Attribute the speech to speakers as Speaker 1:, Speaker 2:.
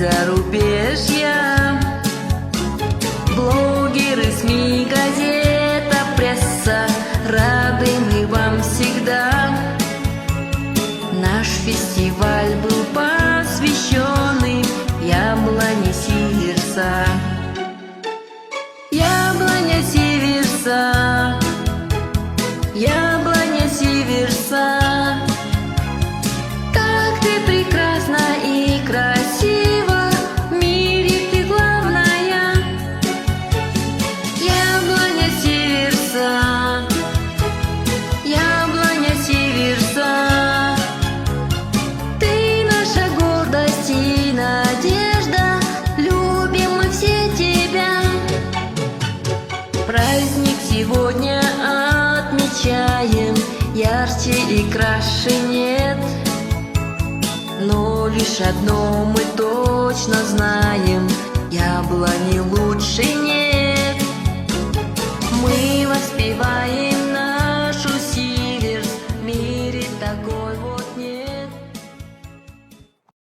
Speaker 1: зарубежья. Блогеры, СМИ, газета, пресса, рады мы вам всегда. Наш фестиваль был посвященный яблоне Сиверса. Яблоня Сиверса, яблоня Сиверса, как ты прекрасна и красива, в мире ты главная. Яблоня Сиверса, яблоня Сиверса, ты наша гордость и надежда, любим мы все тебя. Праздник сегодня отмечаем, ярче и краше нет. Но лишь одно мы точно знаем, яблони лучше нет. Мы воспеваем